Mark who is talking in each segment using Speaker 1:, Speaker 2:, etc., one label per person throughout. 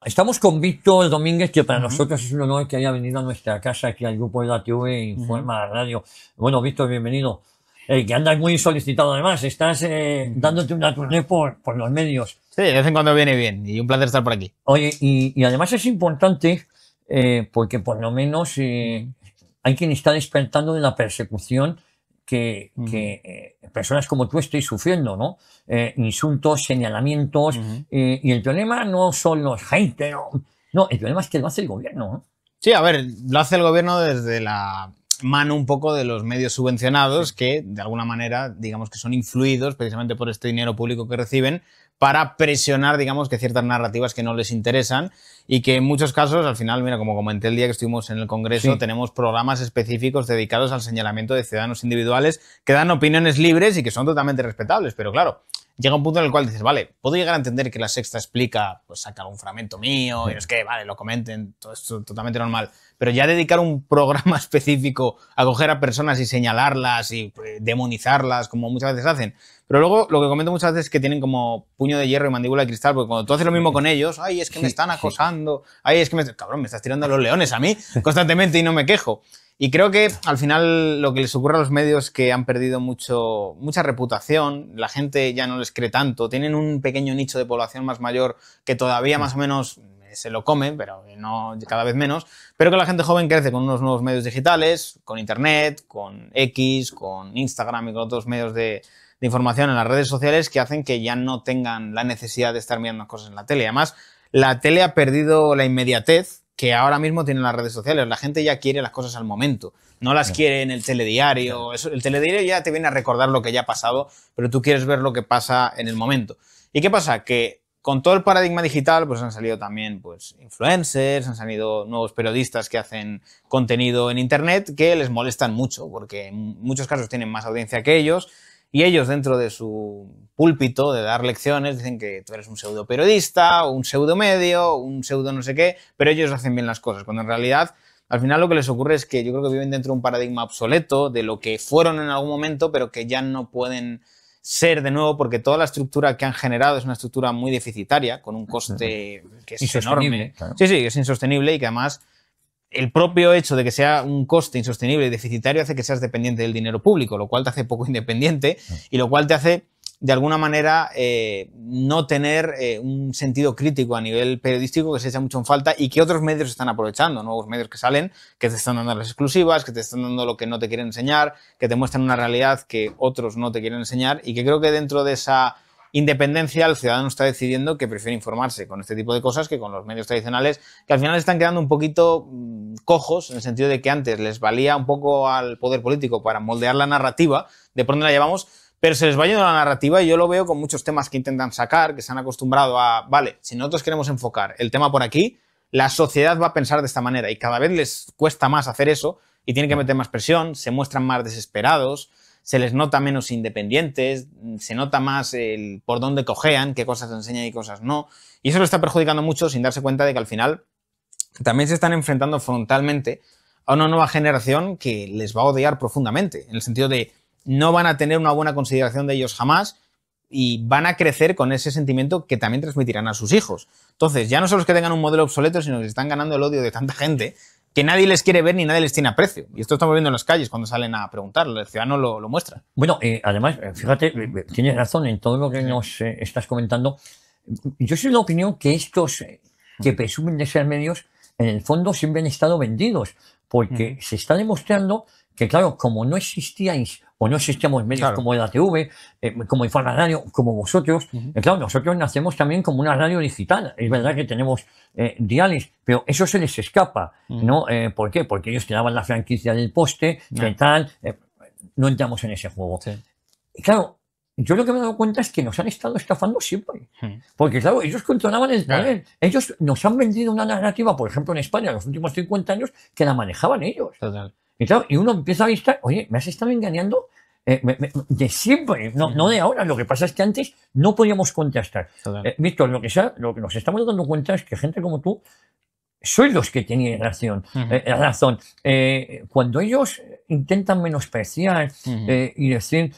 Speaker 1: Estamos con Víctor Domínguez, que para nosotros es un honor que haya venido a nuestra casa, aquí al grupo de la TV, Informa Radio. Bueno, Víctor, bienvenido. Que andas muy solicitado además, estás dándote una tournée por los medios.
Speaker 2: Sí, de vez en cuando viene bien y un placer estar por aquí.
Speaker 1: Oye, y además es importante porque por lo menos hay quien está despertando de la persecución que personas como tú estáis sufriendo, ¿no? Insultos, señalamientos, y el problema no son los haters, no, el problema es que lo hace el gobierno, ¿no?
Speaker 2: Sí, a ver, lo hace el gobierno desde la mano un poco de los medios subvencionados que, de alguna manera, digamos que son influidos precisamente por este dinero público que reciben para presionar, digamos, que ciertas narrativas que no les interesan y que en muchos casos, al final, mira, como comenté el día que estuvimos en el Congreso, tenemos programas específicos dedicados al señalamiento de ciudadanos individuales que dan opiniones libres y que son totalmente respetables, pero claro, llega un punto en el cual dices, vale, puedo llegar a entender que La Sexta explica, pues saca algún fragmento mío, y es que, vale, lo comenten, todo esto totalmente normal, pero ya dedicar un programa específico a coger a personas y señalarlas y demonizarlas, como muchas veces hacen. Pero luego lo que comento muchas veces es que tienen como puño de hierro y mandíbula de cristal, porque cuando tú haces lo mismo con ellos, ay, es que me están acosando, ay, es que cabrón, me estás tirando a los leones a mí constantemente y no me quejo. Y creo que al final lo que les ocurre a los medios es que han perdido mucha reputación, la gente ya no les cree tanto, tienen un pequeño nicho de población más mayor que todavía más o menos se lo come, pero no cada vez menos, pero que la gente joven crece con unos nuevos medios digitales, con internet, con X, con Instagram y con otros medios de información en las redes sociales que hacen que ya no tengan la necesidad de estar mirando cosas en la tele. Además, la tele ha perdido la inmediatez que ahora mismo tienen las redes sociales. La gente ya quiere las cosas al momento, no las quiere en el telediario. Eso, el telediario ya te viene a recordar lo que ya ha pasado, pero tú quieres ver lo que pasa en el momento. ¿Y qué pasa? Que con todo el paradigma digital, pues han salido también pues, influencers, han salido nuevos periodistas que hacen contenido en internet que les molestan mucho, porque en muchos casos tienen más audiencia que ellos, y ellos dentro de su púlpito de dar lecciones dicen que tú eres un pseudo periodista, un pseudo medio, un pseudo no sé qué, pero ellos hacen bien las cosas, cuando en realidad al final lo que les ocurre es que yo creo que viven dentro de un paradigma obsoleto de lo que fueron en algún momento, pero que ya no pueden ser de nuevo porque toda la estructura que han generado es una estructura muy deficitaria, con un coste que es enorme. Claro. Sí, que es insostenible y que además el propio hecho de que sea un coste insostenible y deficitario hace que seas dependiente del dinero público, lo cual te hace poco independiente y lo cual te hace, de alguna manera, no tener un sentido crítico a nivel periodístico que se echa mucho en falta y que otros medios están aprovechando, nuevos medios que salen, que te están dando las exclusivas, que te están dando lo que no te quieren enseñar, que te muestran una realidad que otros no te quieren enseñar y que creo que dentro de esa independencia el ciudadano está decidiendo que prefiere informarse con este tipo de cosas que con los medios tradicionales, que al final están quedando un poquito cojos, en el sentido de que antes les valía un poco al poder político para moldear la narrativa de por dónde la llevamos, pero se les va yendo la narrativa y yo lo veo con muchos temas que intentan sacar, que se han acostumbrado a, vale, si nosotros queremos enfocar el tema por aquí, la sociedad va a pensar de esta manera y cada vez les cuesta más hacer eso y tienen que meter más presión, se muestran más desesperados, se les nota menos independientes, se nota más el por dónde cojean, qué cosas enseñan y cosas no. Y eso lo está perjudicando mucho sin darse cuenta de que al final también se están enfrentando frontalmente a una nueva generación que les va a odiar profundamente, en el sentido de no van a tener una buena consideración de ellos jamás y van a crecer con ese sentimiento que también transmitirán a sus hijos. Entonces, ya no son los que tengan un modelo obsoleto, sino que se están ganando el odio de tanta gente que nadie les quiere ver ni nadie les tiene aprecio. Y esto estamos viendo en las calles cuando salen a preguntar, el ciudadano lo muestra.
Speaker 1: Bueno, además, fíjate, tienes razón en todo lo que nos estás comentando. Yo soy de la opinión que estos que presumen de ser medios, en el fondo siempre han estado vendidos, porque se está demostrando que, claro, como no existíais o no existíamos medios como la TV, como Informa Radio, como vosotros, claro, nosotros nacemos también como una radio digital. Es verdad que tenemos diales, pero eso se les escapa, ¿no? ¿Por qué? Porque ellos te daban la franquicia del poste, que tal, no entramos en ese juego. Y claro, yo lo que me he dado cuenta es que nos han estado estafando siempre. Porque, claro, ellos controlaban el poder. Ellos nos han vendido una narrativa, por ejemplo, en España, en los últimos 50 años, que la manejaban ellos.
Speaker 2: Total.
Speaker 1: Y claro, y uno empieza a visitar, oye, me has estado engañando de siempre, no de ahora. Lo que pasa es que antes no podíamos contrastar. Víctor, lo que nos estamos dando cuenta es que gente como tú sois los que tenéis razón. Cuando ellos intentan menospreciar y decir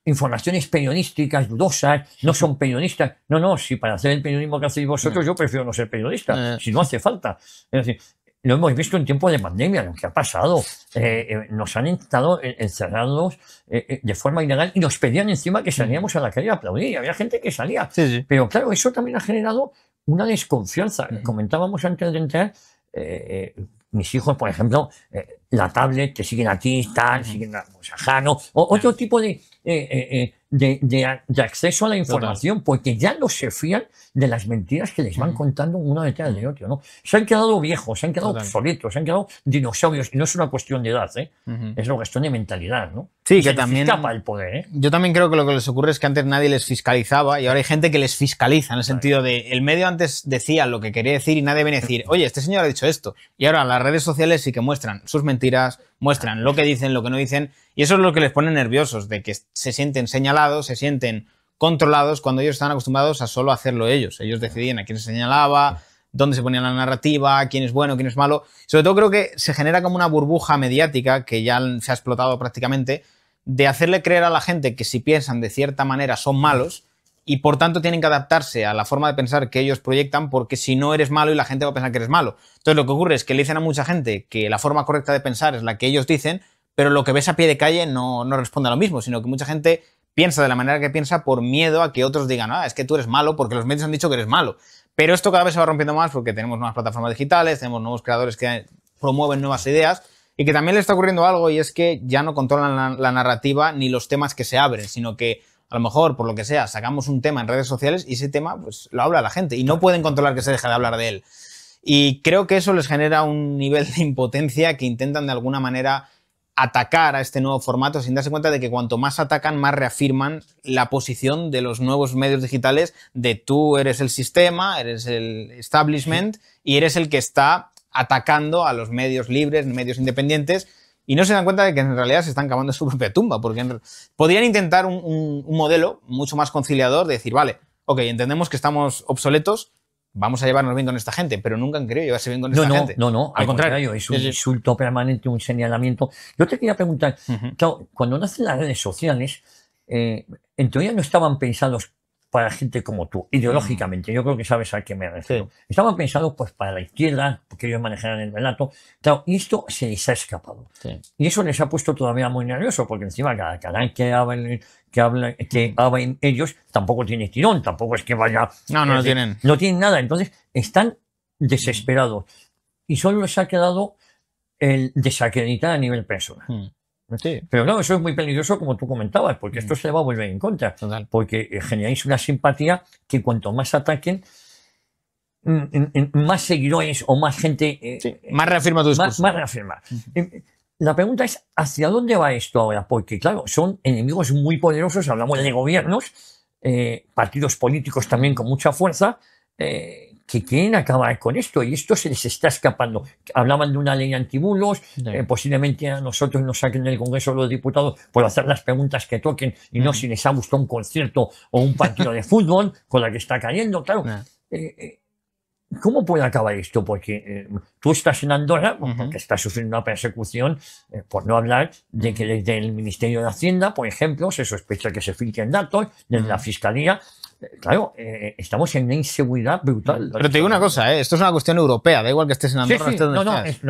Speaker 1: informaciones periodísticas dudosas, no son periodistas. No, si para hacer el periodismo que hacéis vosotros, yo prefiero no ser periodista, si no hace falta. Es decir, lo hemos visto en tiempo de pandemia, lo que ha pasado. Nos han estado encerrados de forma ilegal y nos pedían encima que salíamos a la calle a aplaudir. Y había gente que salía.
Speaker 2: Sí.
Speaker 1: Pero claro, eso también ha generado una desconfianza. Comentábamos antes de entrar, mis hijos, por ejemplo, la tablet, te siguen a ti, siguen a Jano, o otro tipo de acceso a la información, porque ya no se fían de las mentiras que les van contando uno detrás de otro, ¿no? Se han quedado viejos, se han quedado obsoletos, se han quedado dinosaurios, y no es una cuestión de edad, es una cuestión de mentalidad, ¿no?
Speaker 2: Sí,
Speaker 1: y
Speaker 2: que
Speaker 1: se
Speaker 2: también
Speaker 1: escapa el poder,
Speaker 2: Yo también creo que lo que les ocurre es que antes nadie les fiscalizaba y ahora hay gente que les fiscaliza, en el sentido de el medio antes decía lo que quería decir y nadie viene a decir, oye, este señor ha dicho esto. Y ahora las redes sociales sí que muestran sus mentiras, muestran lo que dicen, lo que no dicen, y eso es lo que les pone nerviosos, de que se sienten señalados, se sienten controlados cuando ellos están acostumbrados a solo hacerlo ellos. Ellos decidían a quién se señalaba, dónde se ponía la narrativa, quién es bueno, quién es malo. Sobre todo creo que se genera como una burbuja mediática que ya se ha explotado prácticamente, de hacerle creer a la gente que si piensan de cierta manera son malos y por tanto tienen que adaptarse a la forma de pensar que ellos proyectan, porque si no eres malo y la gente va a pensar que eres malo. Entonces lo que ocurre es que le dicen a mucha gente que la forma correcta de pensar es la que ellos dicen, pero lo que ves a pie de calle no responde a lo mismo, sino que mucha gente piensa de la manera que piensa por miedo a que otros digan, es que tú eres malo porque los medios han dicho que eres malo. Pero esto cada vez se va rompiendo más porque tenemos nuevas plataformas digitales, tenemos nuevos creadores que promueven nuevas ideas y que también le está ocurriendo algo, y es que ya no controlan la narrativa ni los temas que se abren, sino que a lo mejor, por lo que sea, sacamos un tema en redes sociales y ese tema pues lo habla la gente y no pueden controlar que se deje de hablar de él. Y creo que eso les genera un nivel de impotencia que intentan de alguna manera atacar a este nuevo formato sin darse cuenta de que cuanto más atacan, más reafirman la posición de los nuevos medios digitales de tú eres el sistema, eres el establishment y eres el que está atacando a los medios libres, medios independientes, y no se dan cuenta de que en realidad se están cavando su propia tumba, porque podrían intentar un modelo mucho más conciliador de decir, vale, ok, entendemos que estamos obsoletos, vamos a llevarnos bien con esta gente, pero nunca han querido llevarse bien con esta gente.
Speaker 1: No, al contrario, es un insulto permanente, un señalamiento. Yo te quería preguntar, claro, cuando nacen las redes sociales, en teoría no estaban pensados para gente como tú, ideológicamente. Yo creo que sabes a qué me refiero. Sí. Estaban pensados pues para la izquierda, porque ellos manejaran el relato. Claro, y esto se les ha escapado. Sí. Y eso les ha puesto todavía muy nervioso, porque encima cada canal que hablen ellos tampoco tiene tirón, tampoco es que vaya...
Speaker 2: No tienen.
Speaker 1: No tienen nada. Entonces, están desesperados. Y solo les ha quedado el desacreditar a nivel personal. Sí. Pero claro, eso es muy peligroso, como tú comentabas, porque esto se va a volver en contra. Total. Porque generáis una simpatía que cuanto más ataquen, más seguidores o más gente...
Speaker 2: más reafirma tu discurso.
Speaker 1: Más reafirma. La pregunta es, ¿hacia dónde va esto ahora? Porque claro, son enemigos muy poderosos, hablamos de gobiernos, partidos políticos también con mucha fuerza, que quieren acabar con esto, y esto se les está escapando. Hablaban de una ley antibulos, posiblemente a nosotros nos saquen del Congreso de los Diputados por hacer las preguntas que toquen y no si les ha gustado un concierto o un partido de fútbol con la que está cayendo, claro. ¿Cómo puede acabar esto? Porque tú estás en Andorra, porque estás sufriendo una persecución, por no hablar de que desde el Ministerio de Hacienda, por ejemplo, se sospecha que se filtren datos, desde la Fiscalía. Claro, estamos en una inseguridad brutal.
Speaker 2: Pero te digo una cosa, esto es una cuestión europea, da igual que estés en Andorra, estés donde estés.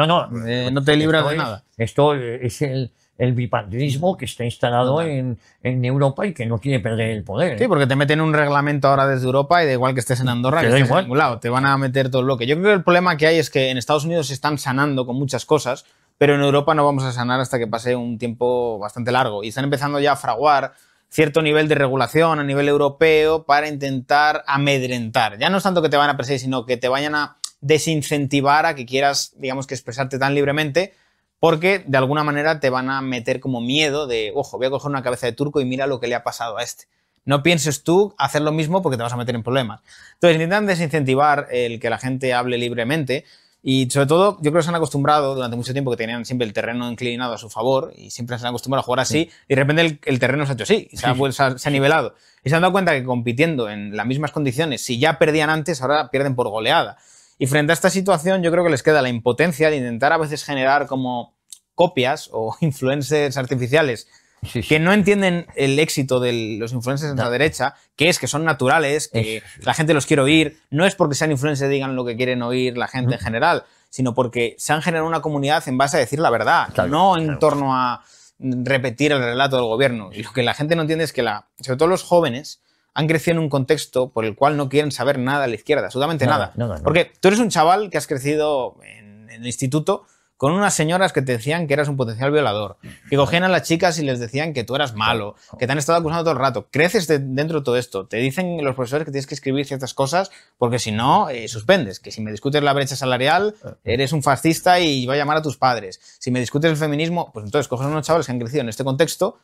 Speaker 2: No te libras de nada.
Speaker 1: Esto es el bipartidismo que está instalado en Europa y que no quiere perder el poder.
Speaker 2: Sí, porque te meten un reglamento ahora desde Europa y da igual que estés en Andorra, que estés en ningún lado, te van a meter todo el bloque. Yo creo que el problema que hay es que en Estados Unidos se están sanando con muchas cosas, pero en Europa no vamos a sanar hasta que pase un tiempo bastante largo. Y están empezando ya a fraguar cierto nivel de regulación a nivel europeo para intentar amedrentar. Ya no es tanto que te van a perseguir, sino que te vayan a desincentivar a que quieras, digamos, que expresarte tan libremente, porque de alguna manera te van a meter como miedo de, ojo, voy a coger una cabeza de turco y mira lo que le ha pasado a este. No pienses tú hacer lo mismo porque te vas a meter en problemas. Entonces intentan desincentivar el que la gente hable libremente. Y sobre todo, yo creo que se han acostumbrado durante mucho tiempo que tenían siempre el terreno inclinado a su favor y siempre se han acostumbrado a jugar así, y de repente el terreno se ha hecho así, y se ha nivelado. Y se han dado cuenta que compitiendo en las mismas condiciones, si ya perdían antes, ahora pierden por goleada. Y frente a esta situación yo creo que les queda la impotencia de intentar a veces generar como copias o influencers artificiales
Speaker 1: Sí, sí.
Speaker 2: que no entienden el éxito de los influencers de la derecha, que es que son naturales, que la gente los quiere oír, no es porque sean influencers y digan lo que quieren oír la gente en general, sino porque se han generado una comunidad en base a decir la verdad,
Speaker 1: Claro,
Speaker 2: no en torno a repetir el relato del gobierno. Y lo que la gente no entiende es que, sobre todo los jóvenes, han crecido en un contexto por el cual no quieren saber nada de la izquierda, absolutamente nada. Porque tú eres un chaval que has crecido en el instituto con unas señoras que te decían que eras un potencial violador, que cogían a las chicas y les decían que tú eras malo, que te han estado acusando todo el rato. Creces dentro de todo esto. Te dicen los profesores que tienes que escribir ciertas cosas porque si no, suspendes. Que si me discutes la brecha salarial, eres un fascista y va a llamar a tus padres. Si me discutes el feminismo, pues entonces coges a unos chavales que han crecido en este contexto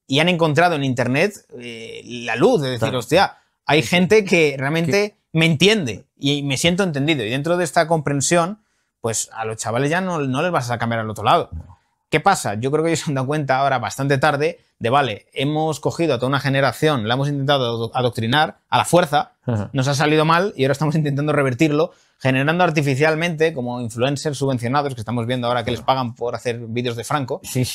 Speaker 2: y han encontrado en Internet la luz de decir, hostia, hay gente que realmente me entiende y me siento entendido. Y dentro de esta comprensión, pues a los chavales ya no les vas a cambiar al otro lado. ¿Qué pasa? Yo creo que ellos se han dado cuenta ahora bastante tarde de, vale, hemos cogido a toda una generación, la hemos intentado adoctrinar a la fuerza, nos ha salido mal y ahora estamos intentando revertirlo, generando artificialmente, como influencers subvencionados, que estamos viendo ahora que les pagan por hacer vídeos de Franco.
Speaker 1: Sí.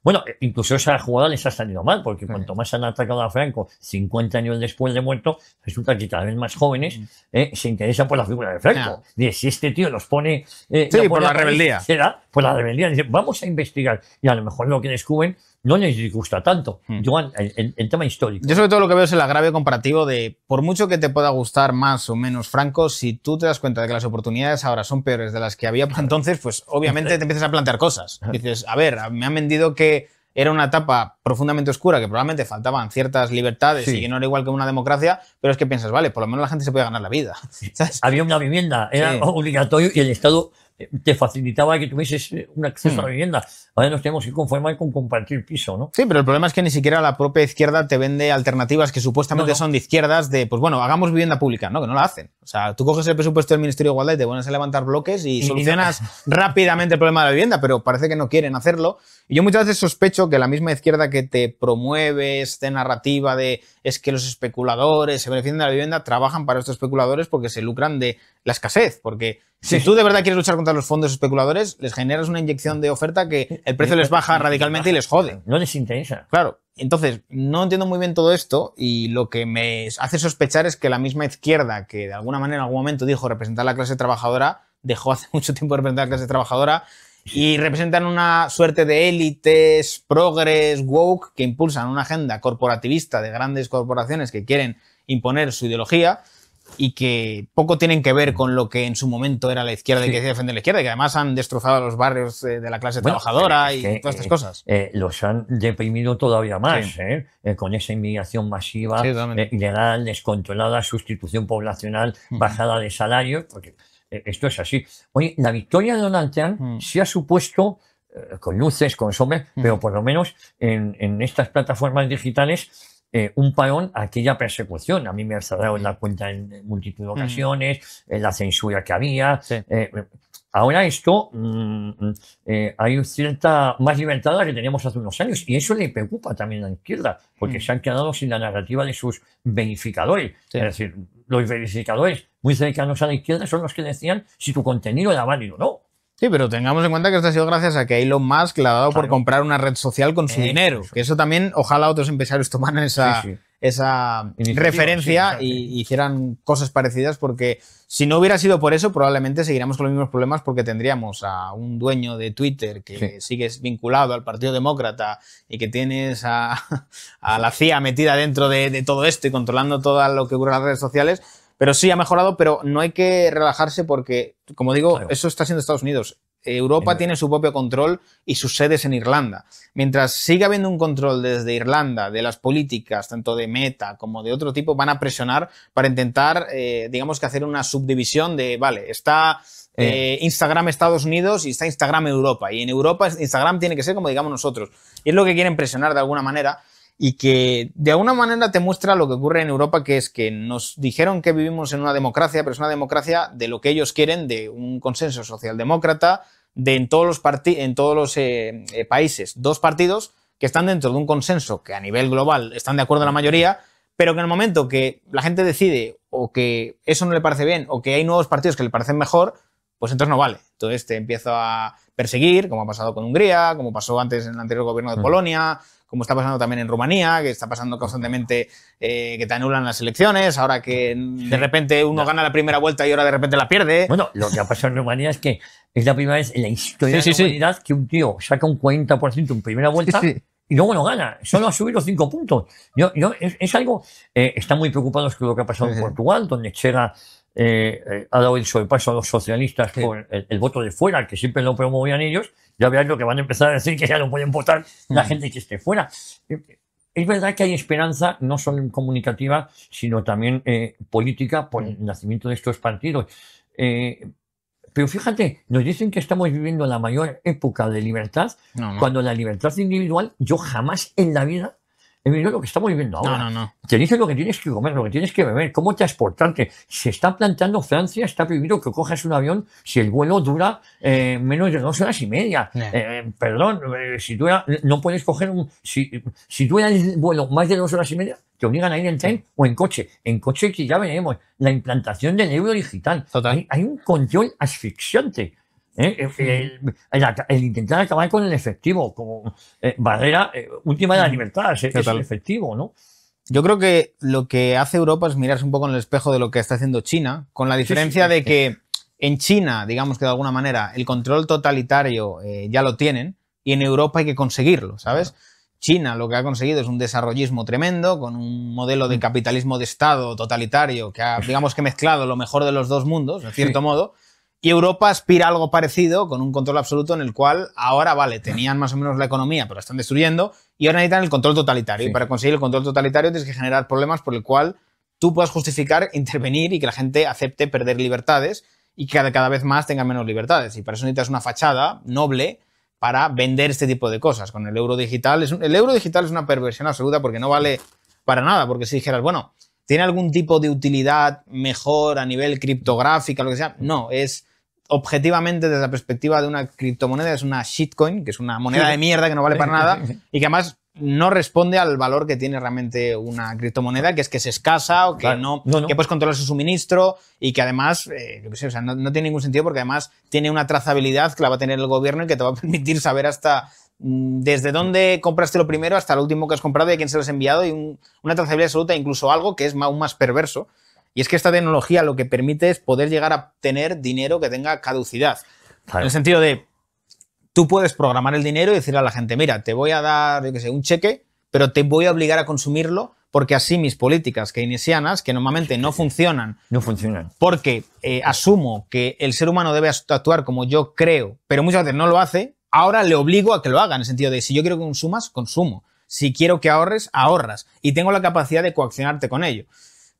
Speaker 1: Bueno, incluso esa jugada les ha salido mal, porque cuanto más han atacado a Franco 50 años después de muerto, resulta que cada vez más jóvenes se interesan por la figura de Franco. Y si este tío los pone...
Speaker 2: por la rebeldía.
Speaker 1: Por la rebeldía. Dicen, vamos a investigar. Y a lo mejor lo que descubren no les disgusta tanto. Joan, el tema histórico.
Speaker 2: Yo sobre todo lo que veo es el agravio comparativo de, por mucho que te pueda gustar más o menos Franco, si tú te das cuenta de que las oportunidades ahora son peores de las que había por entonces, pues obviamente te empiezas a plantear cosas. Dices, a ver, me han vendido que era una etapa profundamente oscura, que probablemente faltaban ciertas libertades y que no era igual que una democracia, pero es que piensas, vale, por lo menos la gente se puede ganar la vida. ¿Sabes?
Speaker 1: Había una vivienda, era obligatorio y el Estado te facilitaba que tuvieses un acceso a la vivienda. Ahora nos tenemos que conformar con compartir piso, ¿no?
Speaker 2: Sí, pero el problema es que ni siquiera la propia izquierda te vende alternativas que supuestamente son de izquierdas, de, pues bueno, hagamos vivienda pública, ¿no? Que no la hacen. O sea, tú coges el presupuesto del Ministerio de Igualdad y te pones a levantar bloques y solucionas rápidamente el problema de la vivienda, pero parece que no quieren hacerlo. Y yo muchas veces sospecho que la misma izquierda que te promueve esta narrativa de es que los especuladores se benefician de la vivienda, trabajan para estos especuladores porque se lucran de la escasez, porque si tú de verdad quieres luchar contra los fondos especuladores, les generas una inyección de oferta que el precio les baja radicalmente y les jode.
Speaker 1: No les interesa.
Speaker 2: Claro. Entonces, no entiendo muy bien todo esto y lo que me hace sospechar es que la misma izquierda que de alguna manera en algún momento dijo representar a la clase trabajadora, dejó hace mucho tiempo de representar a la clase trabajadora y representan una suerte de élites, progres, woke, que impulsan una agenda corporativista de grandes corporaciones que quieren imponer su ideología y que poco tienen que ver con lo que en su momento era la izquierda y que decía defender la izquierda, y que además han destrozado los barrios de la clase trabajadora y todas estas cosas.
Speaker 1: Los han deprimido todavía más, con esa inmigración masiva, ilegal, descontrolada, sustitución poblacional, bajada de salarios, porque esto es así. Oye, la victoria de Donald Trump sí ha supuesto, con luces, con sombras, pero por lo menos en estas plataformas digitales, un parón a aquella persecución. A mí me ha cerrado la cuenta en multitud de ocasiones, la censura que había. Ahora esto, hay cierta más libertad a la que teníamos hace unos años y eso le preocupa también a la izquierda, porque se han quedado sin la narrativa de sus verificadores. Es decir, los verificadores muy cercanos a la izquierda son los que decían si tu contenido era válido o no.
Speaker 2: Sí, pero tengamos en cuenta que esto ha sido gracias a que Elon Musk le ha dado por comprar una red social con su dinero. Que eso también, ojalá otros empresarios tomaran esa referencia y hicieran cosas parecidas, porque si no hubiera sido por eso, probablemente seguiríamos con los mismos problemas, porque tendríamos a un dueño de Twitter que sigue vinculado al Partido Demócrata y que tienes a la CIA metida dentro de todo esto y controlando todo lo que ocurre en las redes sociales. Pero sí ha mejorado, pero no hay que relajarse porque, como digo, eso está siendo Estados Unidos. Europa tiene su propio control y sus sedes en Irlanda. Mientras siga habiendo un control desde Irlanda de las políticas, tanto de Meta como de otro tipo, van a presionar para intentar, digamos que hacer una subdivisión de, vale, está Instagram Estados Unidos y está Instagram Europa. Y en Europa Instagram tiene que ser como digamos nosotros. Y es lo que quieren presionar de alguna manera. Y que de alguna manera te muestra lo que ocurre en Europa, que es que nos dijeron que vivimos en una democracia, pero es una democracia de lo que ellos quieren, de un consenso socialdemócrata, de en todos los países, dos partidos que están dentro de un consenso que a nivel global están de acuerdo la mayoría, pero que en el momento que la gente decide o que eso no le parece bien o que hay nuevos partidos que le parecen mejor, pues entonces no vale. Entonces te empiezo a perseguir, como ha pasado con Hungría, como pasó antes en el anterior gobierno de Polonia, como está pasando también en Rumanía, que está pasando constantemente que te anulan las elecciones, ahora que de repente uno gana la primera vuelta y ahora de repente la pierde.
Speaker 1: Bueno, lo que ha pasado en Rumanía es que es la primera vez en la historia de la humanidad que un tío saca un 40% en primera vuelta y luego no gana. Solo ha subido 5 puntos. Es algo... están muy preocupados con lo que ha pasado en Portugal, donde Chega ha dado el sobrepaso a los socialistas por el voto de fuera, que siempre lo promovían ellos. Ya verás lo que van a empezar a decir, que ya no pueden votar la gente que esté fuera. Es verdad que hay esperanza, no solo comunicativa, sino también política, por el nacimiento de estos partidos. Pero fíjate, nos dicen que estamos viviendo la mayor época de libertad, cuando la libertad individual, yo jamás en la vida he vivido lo que estamos viviendo ahora. Te dicen lo que tienes que comer, lo que tienes que beber, cómo transportarte. Se está planteando, Francia está prohibido que cojas un avión si el vuelo dura menos de 2 horas y media. Perdón, si no puedes coger si dura el vuelo más de 2 horas y media, te obligan a ir en tren o en coche. En coche, que ya veremos, la implantación del euro digital. Hay un control asfixiante. El intentar acabar con el efectivo como barrera última de la libertad, es el efectivo, ¿no?
Speaker 2: Yo creo que lo que hace Europa es mirarse un poco en el espejo de lo que está haciendo China, con la diferencia de que en China, digamos que de alguna manera, el control totalitario ya lo tienen, y en Europa hay que conseguirlo, ¿sabes? China lo que ha conseguido es un desarrollismo tremendo, con un modelo de capitalismo de Estado totalitario que ha, digamos que mezclado lo mejor de los dos mundos, de cierto modo. Y Europa aspira a algo parecido, con un control absoluto en el cual ahora, vale, tenían más o menos la economía, pero la están destruyendo, y ahora necesitan el control totalitario. Y para conseguir el control totalitario tienes que generar problemas por el cual tú puedas justificar intervenir y que la gente acepte perder libertades y que cada vez más tengan menos libertades. Y para eso necesitas una fachada noble para vender este tipo de cosas. Con el euro digital, el euro digital es una perversión absoluta porque no vale para nada, porque si dijeras, bueno, ¿tiene algún tipo de utilidad mejor a nivel criptográfica, lo que sea? No, es... objetivamente, desde la perspectiva de una criptomoneda, es una shitcoin, que es una moneda de mierda que no vale para nada y que además no responde al valor que tiene realmente una criptomoneda, que es escasa o que que puedes controlar su suministro y que además, yo qué sé, o sea, no tiene ningún sentido porque además tiene una trazabilidad que la va a tener el gobierno y que te va a permitir saber hasta desde dónde compraste lo primero hasta lo último que has comprado y a quién se lo has enviado, y una trazabilidad absoluta, incluso algo que es aún más perverso. Y es que esta tecnología lo que permite es poder llegar a tener dinero que tenga caducidad. En el sentido de, tú puedes programar el dinero y decirle a la gente, mira, te voy a dar, yo qué sé, un cheque, pero te voy a obligar a consumirlo porque así mis políticas keynesianas, que normalmente no funcionan, porque asumo que el ser humano debe actuar como yo creo, pero muchas veces no lo hace, ahora le obligo a que lo haga, en el sentido de, si yo quiero que consumas, consumo. Si quiero que ahorres, ahorras. Y tengo la capacidad de coaccionarte con ello.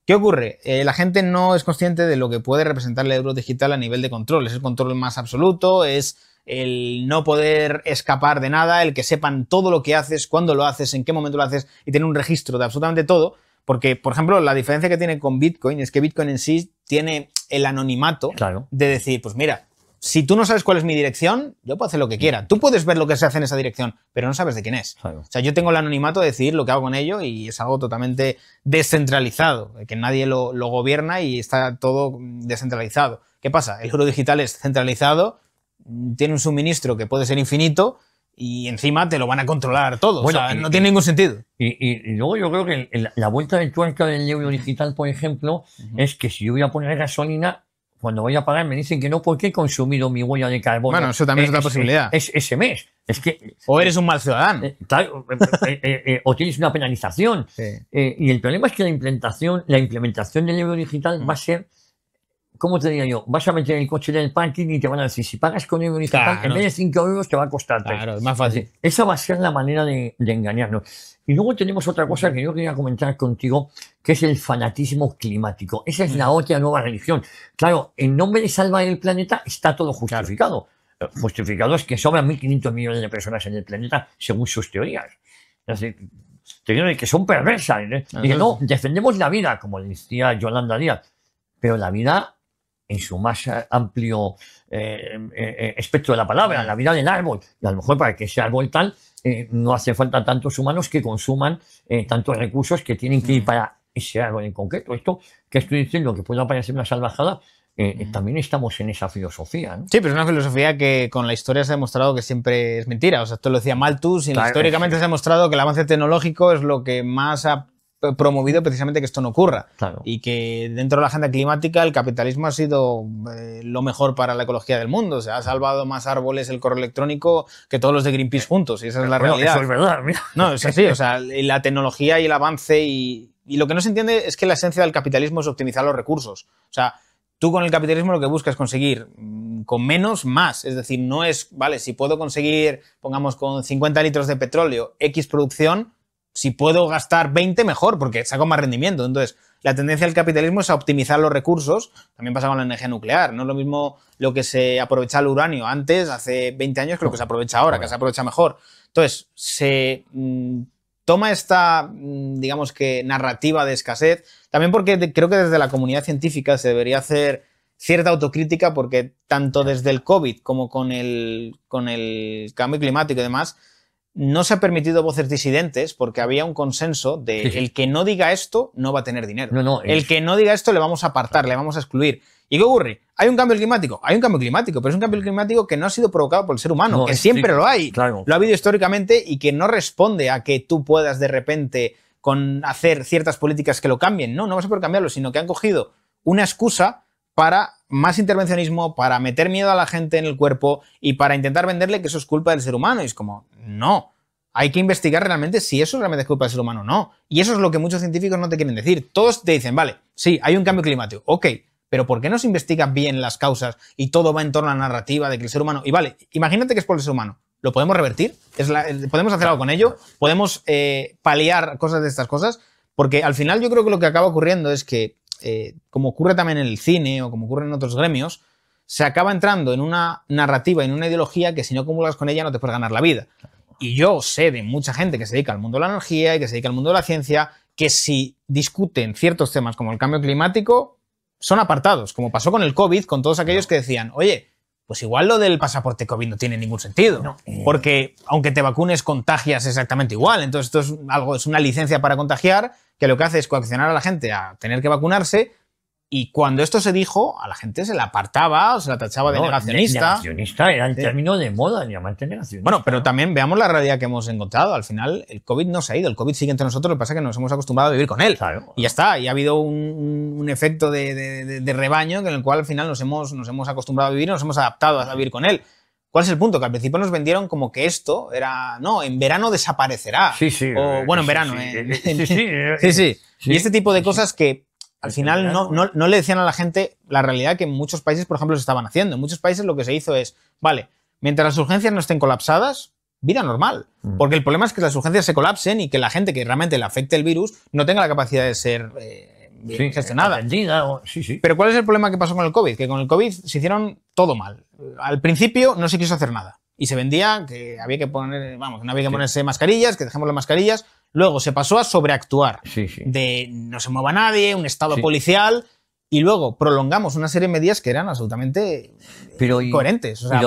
Speaker 2: ¿Qué ocurre? La gente no es consciente de lo que puede representar el euro digital a nivel de control. Es el control más absoluto, es el no poder escapar de nada, el que sepan todo lo que haces, cuándo lo haces, en qué momento lo haces y tener un registro de absolutamente todo. Porque, por ejemplo, la diferencia que tiene con Bitcoin es que Bitcoin en sí tiene el anonimato de decir, pues mira, si tú no sabes cuál es mi dirección, yo puedo hacer lo que quiera. Tú puedes ver lo que se hace en esa dirección, pero no sabes de quién es. O sea, yo tengo el anonimato de decidir lo que hago con ello y es algo totalmente descentralizado, que nadie lo gobierna y está todo descentralizado. ¿Qué pasa? El euro digital es centralizado, tiene un suministro que puede ser infinito y encima te lo van a controlar todo. Bueno, o sea, no tiene ningún sentido.
Speaker 1: Y luego yo creo que la vuelta de tuerca del euro digital, por ejemplo, es que si yo voy a poner gasolina, cuando voy a pagar me dicen que no porque he consumido mi huella de carbono.
Speaker 2: Bueno, eso también es otra posibilidad.
Speaker 1: Es ese mes. Es que,
Speaker 2: o eres un mal ciudadano.
Speaker 1: O tienes una penalización. Y el problema es que la implementación del euro digital va a ser, ¿cómo te diría yo? Vas a meter el coche en el parking y te van a decir, si pagas con euro digital, en vez de 5 euros te va a costar 3.
Speaker 2: Claro, es más fácil.
Speaker 1: Esa va a ser la manera de engañarnos. Y luego tenemos otra cosa que yo quería comentar contigo, que es el fanatismo climático. Esa es la otra nueva religión. Claro, en nombre de salvar el planeta está todo justificado. Justificado es que sobran 1.500 millones de personas en el planeta, según sus teorías. Es decir, teorías que son perversas. Y que no, defendemos la vida, como decía Yolanda Díaz, pero la vida en su más amplio espectro de la palabra, la vida del árbol. Y a lo mejor para que ese árbol tal, no hace falta tantos humanos que consuman tantos recursos que tienen que ir para ese árbol en concreto. Esto que estoy diciendo, que puede parecer una salvajada, también estamos en esa filosofía, ¿no?
Speaker 2: Sí, pero es una filosofía que con la historia se ha demostrado que siempre es mentira. O sea, esto lo decía Malthus y
Speaker 1: Claro,
Speaker 2: históricamente se ha demostrado que el avance tecnológico es lo que más ha promovido precisamente que esto no ocurra.
Speaker 1: Claro.
Speaker 2: Y que dentro de la agenda climática el capitalismo ha sido lo mejor para la ecología del mundo. O sea, ha salvado más árboles el correo electrónico que todos los de Greenpeace juntos. Y esa es la
Speaker 1: Bueno,
Speaker 2: realidad.
Speaker 1: eso es verdad, mira.
Speaker 2: No, es así. O sea, la tecnología y el avance y lo que no se entiende es que la esencia del capitalismo es optimizar los recursos. O sea, tú con el capitalismo lo que buscas es conseguir con menos más. Es decir, no es, vale, si puedo conseguir, pongamos con 50 litros de petróleo, X producción, si puedo gastar 20, mejor, porque saco más rendimiento. Entonces, la tendencia del capitalismo es a optimizar los recursos. También pasa con la energía nuclear. No es lo mismo lo que se aprovechaba el uranio antes, hace 20 años, que lo que se aprovecha ahora, que se aprovecha mejor. Entonces, se toma esta, digamos que, narrativa de escasez, también porque creo que desde la comunidad científica se debería hacer cierta autocrítica, porque tanto desde el COVID como con el cambio climático y demás, no se ha permitido voces disidentes porque había un consenso de el que no diga esto no va a tener dinero. El que no diga esto le vamos a apartar, le vamos a excluir. ¿Y qué ocurre? ¿Hay un cambio climático? Hay un cambio climático, pero es un cambio climático que no ha sido provocado por el ser humano, que siempre lo hay.
Speaker 1: Claro.
Speaker 2: Lo ha habido históricamente y que no responde a que tú puedas de repente hacer ciertas políticas que lo cambien. No vas a poder cambiarlo, sino que han cogido una excusa para más intervencionismo, para meter miedo a la gente en el cuerpo y para intentar venderle que eso es culpa del ser humano. Y es como, no. Hay que investigar realmente si eso realmente es culpa del ser humano o no. Y eso es lo que muchos científicos no te quieren decir. Todos te dicen, vale, sí, hay un cambio climático, ok, pero ¿por qué no se investigan bien las causas y todo va en torno a la narrativa de que el ser humano... Y vale, imagínate que es por el ser humano. ¿Lo podemos revertir? ¿Podemos hacer algo con ello? ¿Podemos paliar cosas de estas cosas? Porque al final yo creo que lo que acaba ocurriendo es que, como ocurre también en el cine o como ocurre en otros gremios, se acaba entrando en una narrativa, en una ideología que si no comulgas con ella no te puedes ganar la vida. Y yo sé de mucha gente que se dedica al mundo de la energía y que se dedica al mundo de la ciencia, que si discuten ciertos temas como el cambio climático, son apartados, como pasó con el COVID, con todos aquellos que decían, oye, pues igual lo del pasaporte COVID no tiene ningún sentido, porque aunque te vacunes contagias exactamente igual. Entonces esto es una licencia para contagiar que lo que hace es coaccionar a la gente a tener que vacunarse. Y cuando esto se dijo, a la gente se la apartaba o se la tachaba de negacionista.
Speaker 1: Negacionista era el término de moda, llamarte negacionista.
Speaker 2: Bueno, pero también veamos la realidad que hemos encontrado. Al final, el COVID no se ha ido, el COVID sigue entre nosotros, lo que pasa es que nos hemos acostumbrado a vivir con él.
Speaker 1: Claro.
Speaker 2: Y ya está, y ha habido un efecto de rebaño en el cual al final nos hemos acostumbrado a vivir, nos hemos adaptado a vivir con él. ¿Cuál es el punto? Que al principio nos vendieron como que esto era, no, en verano desaparecerá.
Speaker 1: Sí, sí.
Speaker 2: O, bueno, en verano.
Speaker 1: Sí.
Speaker 2: Y este tipo de cosas que al final no le decían a la gente la realidad que en muchos países, por ejemplo, se estaban haciendo. En muchos países lo que se hizo es, vale, mientras las urgencias no estén colapsadas, vida normal. Porque el problema es que las urgencias se colapsen y que la gente que realmente le afecte el virus no tenga la capacidad de ser bien gestionada. Pero ¿cuál es el problema que pasó con el COVID? Que con el COVID se hicieron todo mal. Al principio no se quiso hacer nada. Y se vendía que había que poner, no había que ponerse mascarillas, que dejemos las mascarillas. Luego se pasó a sobreactuar. De no se mueva nadie, un estado policial. Y luego prolongamos una serie de medidas que eran absolutamente incoherentes. O sea,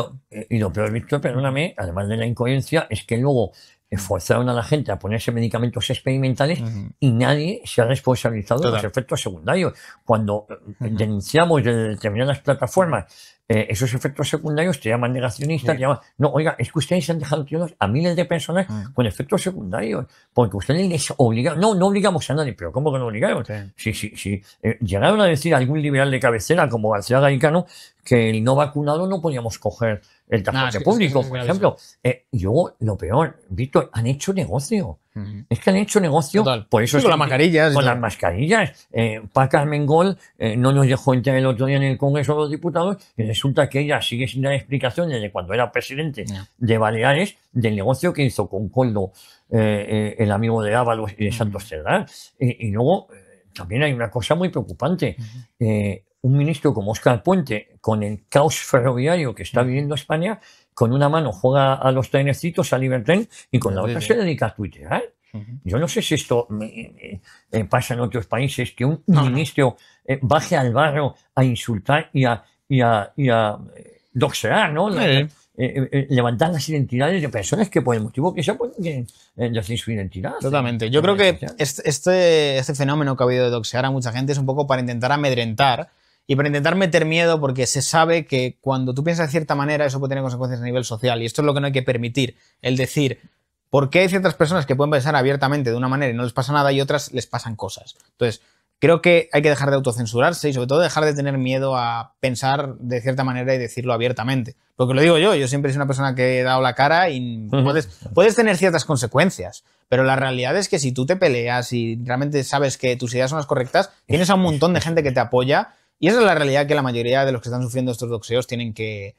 Speaker 1: y lo peor, Víctor, perdóname, además de la incoherencia, es que luego forzaron a la gente a ponerse medicamentos experimentales y nadie se ha responsabilizado de los efectos secundarios. Cuando denunciamos de determinadas plataformas esos efectos secundarios, te llaman negacionistas, te llaman... No, oiga, es que ustedes han dejado tirados a miles de personas con efectos secundarios, porque ustedes les obligaron... No obligamos a nadie, pero ¿cómo que no obligaron? Sí. Llegaron a decir algún liberal de cabecera, como García Garitano, que el no vacunado no podíamos coger el transporte público, por ejemplo. Y luego, lo peor, Víctor, han hecho negocio. Es que han hecho negocio. Por eso
Speaker 2: con las mascarillas.
Speaker 1: Con las mascarillas. Paca Armengol no nos dejó entrar el otro día en el Congreso de los Diputados y resulta que ella sigue sin dar explicaciones de cuando era presidente de Baleares del negocio que hizo con Coldo, el amigo de Ábalos y de Santos Cerdán. Y luego también hay una cosa muy preocupante. Un ministro como Óscar Puente, con el caos ferroviario que está viviendo España, con una mano juega a los trenecitos, a Libertren, y con la otra se dedica a tuitear. Yo no sé si esto pasa en otros países, que un ministro baje al barro a insultar y a doxear, ¿no? Levantar las identidades de personas que por el motivo que sea pueden decir su identidad.
Speaker 2: Totalmente. Yo creo que este fenómeno que ha habido de doxear a mucha gente es un poco para intentar amedrentar y para intentar meter miedo, porque se sabe que cuando tú piensas de cierta manera eso puede tener consecuencias a nivel social, y esto es lo que no hay que permitir, el decir, ¿por qué hay ciertas personas que pueden pensar abiertamente de una manera y no les pasa nada y otras les pasan cosas? Entonces, creo que hay que dejar de autocensurarse y sobre todo dejar de tener miedo a pensar de cierta manera y decirlo abiertamente. Porque lo digo yo siempre soy una persona que he dado la cara y puedes tener ciertas consecuencias, pero la realidad es que si tú te peleas y realmente sabes que tus ideas son las correctas, tienes a un montón de gente que te apoya y esa es la realidad que la mayoría de los que están sufriendo estos doxeos tienen que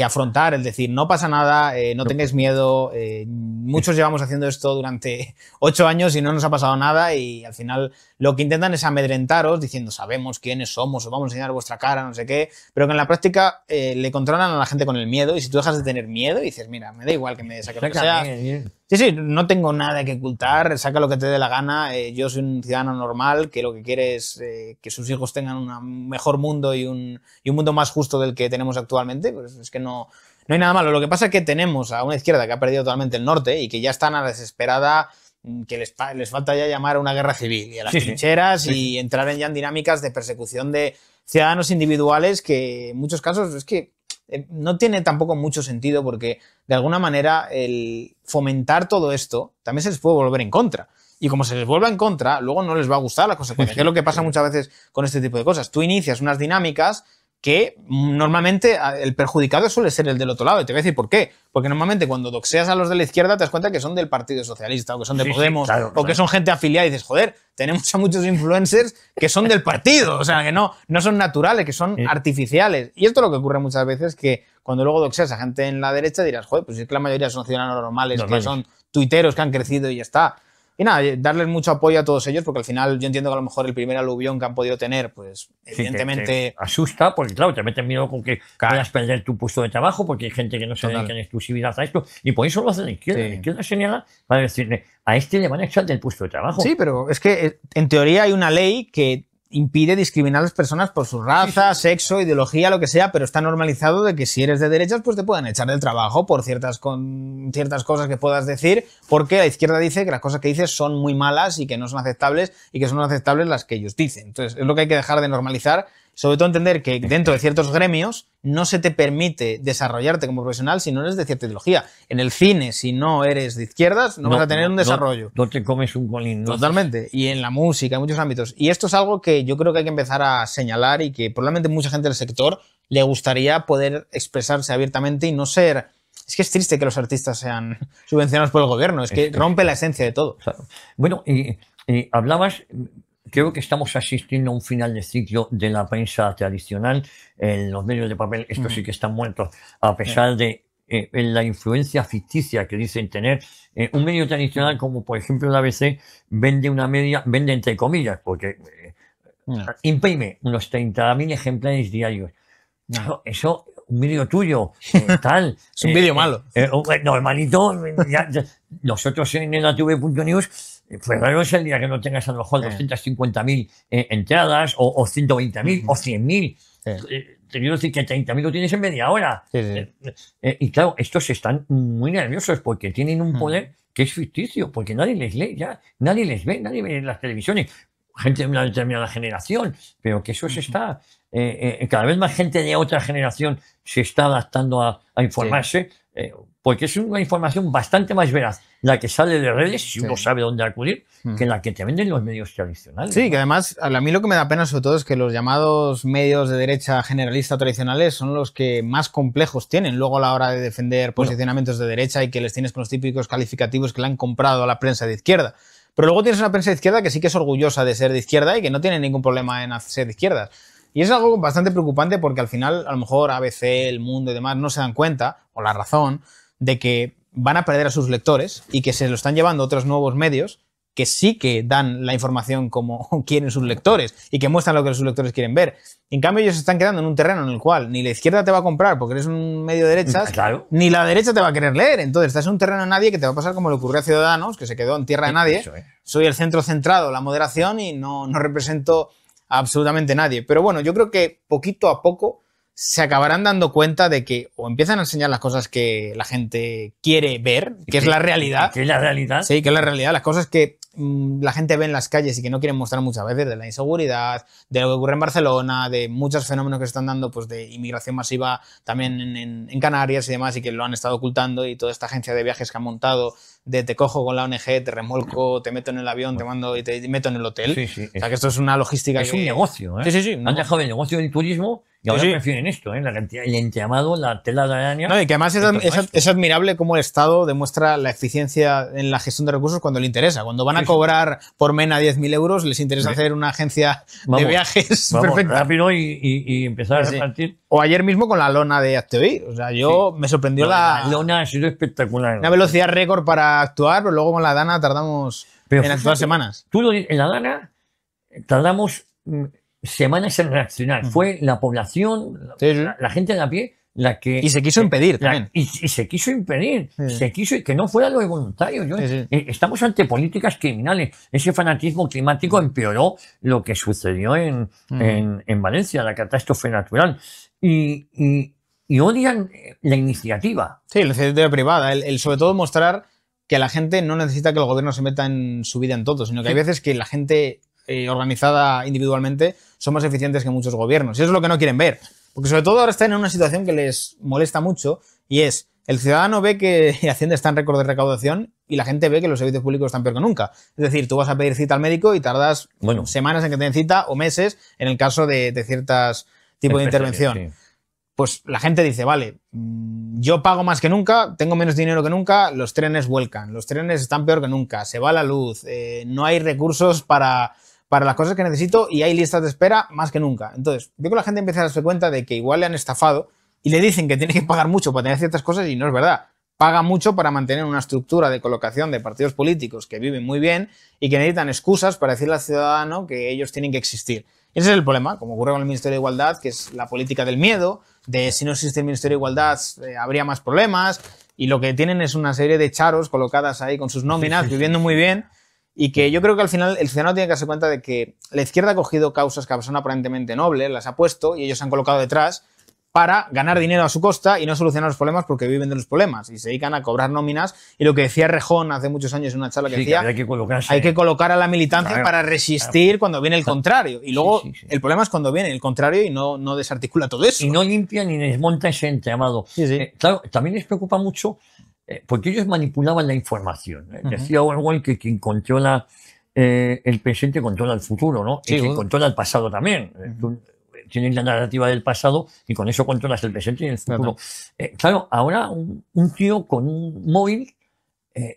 Speaker 2: afrontar, es decir, no pasa nada, no tengáis miedo, muchos llevamos haciendo esto durante 8 años y no nos ha pasado nada y al final lo que intentan es amedrentaros diciendo sabemos quiénes somos, os vamos a enseñar vuestra cara, no sé qué, pero que en la práctica le controlan a la gente con el miedo y si tú dejas de tener miedo y dices, mira, me da igual que me saque lo que sea. Sí, no tengo nada que ocultar, saca lo que te dé la gana, yo soy un ciudadano normal que lo que quiere es que sus hijos tengan un mejor mundo y un mundo más justo del que tenemos actualmente, pues es que no hay nada malo. Lo que pasa es que tenemos a una izquierda que ha perdido totalmente el norte y que ya están a la desesperada, que les falta ya llamar a una guerra civil y a las trincheras y entrar ya en dinámicas de persecución de ciudadanos individuales que en muchos casos es que no tiene tampoco mucho sentido porque de alguna manera el fomentar todo esto también se les puede volver en contra. Y como se les vuelva en contra, luego no les va a gustar las consecuencias, que es lo que pasa muchas veces con este tipo de cosas. Tú inicias unas dinámicas que normalmente el perjudicado suele ser el del otro lado. Y te voy a decir por qué. Porque normalmente cuando doxeas a los de la izquierda te das cuenta que son del Partido Socialista o que son de Podemos o que son gente afiliada y dices, joder, tenemos a muchos influencers que son del partido. O sea, que no son naturales, que son artificiales. Y esto es lo que ocurre muchas veces, que cuando luego doxeas a gente en la derecha dirás, joder, pues es que la mayoría son ciudadanos normales, que son tuiteros que han crecido y ya está. Y nada, darles mucho apoyo a todos ellos, porque al final yo entiendo que a lo mejor el primer aluvión que han podido tener, pues evidentemente...
Speaker 1: te asusta, porque claro, te meten miedo con que puedas perder tu puesto de trabajo, porque hay gente que no se dedica en exclusividad a esto, y por eso lo hace la izquierda. La izquierda señala para decirle, a este le van a echar del puesto de trabajo.
Speaker 2: Sí, pero es que en teoría hay una ley que impide discriminar a las personas por su raza, sexo, ideología, lo que sea, pero está normalizado de que si eres de derechas, pues te pueden echar del trabajo por ciertas cosas que puedas decir, porque la izquierda dice que las cosas que dices son muy malas y que no son aceptables y que son aceptables las que ellos dicen. Entonces, es lo que hay que dejar de normalizar. Sobre todo entender que dentro de ciertos gremios no se te permite desarrollarte como profesional si no eres de cierta ideología. En el cine, si no eres de izquierdas, no vas a tener un desarrollo.
Speaker 1: No te comes un colín.
Speaker 2: Totalmente. Y en la música, en muchos ámbitos. Y esto es algo que yo creo que hay que empezar a señalar y que probablemente mucha gente del sector le gustaría poder expresarse abiertamente y no ser... Es que es triste que los artistas sean subvencionados por el gobierno. Es que rompe la esencia de todo.
Speaker 1: Claro. Bueno, y hablabas... Creo que estamos asistiendo a un final de ciclo de la prensa tradicional. Los medios de papel, estos sí que están muertos, a pesar de la influencia ficticia que dicen tener. Un medio tradicional como, por ejemplo, el ABC, vende entre comillas, porque imprime unos 30.000 ejemplares diarios. Eso, un vídeo tuyo, tal.
Speaker 2: Es un vídeo malo.
Speaker 1: No, hermanito, nosotros en el ATV.news, Ferrero es el día que no tengas a lo mejor 250.000 entradas, o 120.000, o 100.000. Te quiero decir que 30.000 lo tienes en media hora. Y claro, estos están muy nerviosos porque tienen un poder que es ficticio, porque nadie les lee ya, nadie les ve, nadie ve en las televisiones. Gente de una determinada generación, pero que eso se está... cada vez más gente de otra generación se está adaptando a informarse, porque es una información bastante más veraz la que sale de redes, si uno sabe dónde acudir, que la que te venden los medios tradicionales.
Speaker 2: Sí, que además a mí lo que me da pena sobre todo es que los llamados medios de derecha generalista tradicionales son los que más complejos tienen luego a la hora de defender posicionamientos de derecha y que les tienes con los típicos calificativos que le han comprado a la prensa de izquierda. Pero luego tienes una prensa de izquierda que sí que es orgullosa de ser de izquierda y que no tiene ningún problema en ser de izquierdas. Y es algo bastante preocupante porque al final, a lo mejor ABC, El Mundo y demás no se dan cuenta, o La Razón, de que van a perder a sus lectores y que se lo están llevando otros nuevos medios que sí que dan la información como quieren sus lectores y que muestran lo que sus lectores quieren ver. En cambio, ellos se están quedando en un terreno en el cual ni la izquierda te va a comprar porque eres un medio de derechas, ni la derecha te va a querer leer. Entonces, estás en un terreno de nadie que te va a pasar como le ocurrió a Ciudadanos, que se quedó en tierra de nadie. Soy el centro centrado, la moderación y no represento a absolutamente nadie. Pero bueno, yo creo que poquito a poco se acabarán dando cuenta de que o empiezan a enseñar las cosas que la gente quiere ver, que es la realidad.
Speaker 1: Que es la realidad.
Speaker 2: Sí, que es la realidad. Las cosas que la gente ve en las calles y que no quieren mostrar muchas veces, de la inseguridad, de lo que ocurre en Barcelona, de muchos fenómenos que se están dando, pues de inmigración masiva también en Canarias y demás, y que lo han estado ocultando, y toda esta agencia de viajes que han montado, de te cojo con la ONG, te remolco, te meto en el avión, te mando y te meto en el hotel.
Speaker 1: Sí, sí,
Speaker 2: o sea, que esto es una logística.
Speaker 1: Es un negocio, ¿eh?
Speaker 2: Sí, sí, sí.
Speaker 1: Han dejado el negocio del turismo y ahora prefieren esto, ¿eh? El entramado, la tela de araña.
Speaker 2: No, y que además es admirable cómo el Estado demuestra la eficiencia en la gestión de recursos cuando le interesa. Cuando van a cobrar por MENA 10.000 euros, les interesa hacer una agencia de viajes perfecta.
Speaker 1: Rápido y empezar a repartir.
Speaker 2: O ayer mismo con la lona de Activate. O sea, me sorprendió
Speaker 1: la lona ha sido espectacular.
Speaker 2: Una velocidad récord para actuar, pero luego con la Dana tardamos en actuar semanas.
Speaker 1: En la Dana tardamos semanas en reaccionar. Fue la población, la gente de a pie, la que...
Speaker 2: Y se quiso impedir también.
Speaker 1: Y se quiso impedir. Se quiso que no fuera lo de voluntario. Estamos ante políticas criminales. Ese fanatismo climático empeoró lo que sucedió en Valencia, la catástrofe natural. Y odian la iniciativa.
Speaker 2: Sí, la iniciativa privada. Sobre todo mostrar que la gente no necesita que el gobierno se meta en su vida en todo, sino que hay veces que la gente organizada individualmente son más eficientes que muchos gobiernos. Y eso es lo que no quieren ver. Porque sobre todo ahora están en una situación que les molesta mucho, y es, el ciudadano ve que Hacienda está en récord de recaudación y la gente ve que los servicios públicos están peor que nunca. Es decir, tú vas a pedir cita al médico y tardas semanas en que te den cita, o meses en el caso de ciertos tipos de intervención. Sí. Pues la gente dice, vale, yo pago más que nunca, tengo menos dinero que nunca, los trenes vuelcan, los trenes están peor que nunca, se va la luz, no hay recursos para las cosas que necesito y hay listas de espera más que nunca. Entonces, yo creo que la gente empieza a darse cuenta de que igual le han estafado y le dicen que tiene que pagar mucho para tener ciertas cosas, y no es verdad. Paga mucho para mantener una estructura de colocación de partidos políticos que viven muy bien y que necesitan excusas para decirle al ciudadano que ellos tienen que existir. Y ese es el problema, como ocurre con el Ministerio de Igualdad, que es la política del miedo, de si no existe el Ministerio de Igualdad habría más problemas, y lo que tienen es una serie de charos colocadas ahí con sus nóminas, viviendo muy bien. Y que yo creo que al final el ciudadano tiene que darse cuenta de que la izquierda ha cogido causas que son aparentemente nobles, las ha puesto y ellos se han colocado detrás para ganar dinero a su costa y no solucionar los problemas porque viven de los problemas y se dedican a cobrar nóminas. Y lo que decía Rejón hace muchos años en una charla que decía, hay que colocar a la militancia para resistir cuando viene el contrario. Y luego el problema es cuando viene el contrario y no desarticula todo eso.
Speaker 1: Y no limpia ni desmonta ese entramado. Claro, también les preocupa mucho porque ellos manipulaban la información. Decía Orwell que quien controla el presente controla el futuro, ¿no? Y quien controla el pasado también. Tú tienes la narrativa del pasado y con eso controlas el presente y el futuro. Claro, ahora un tío con un móvil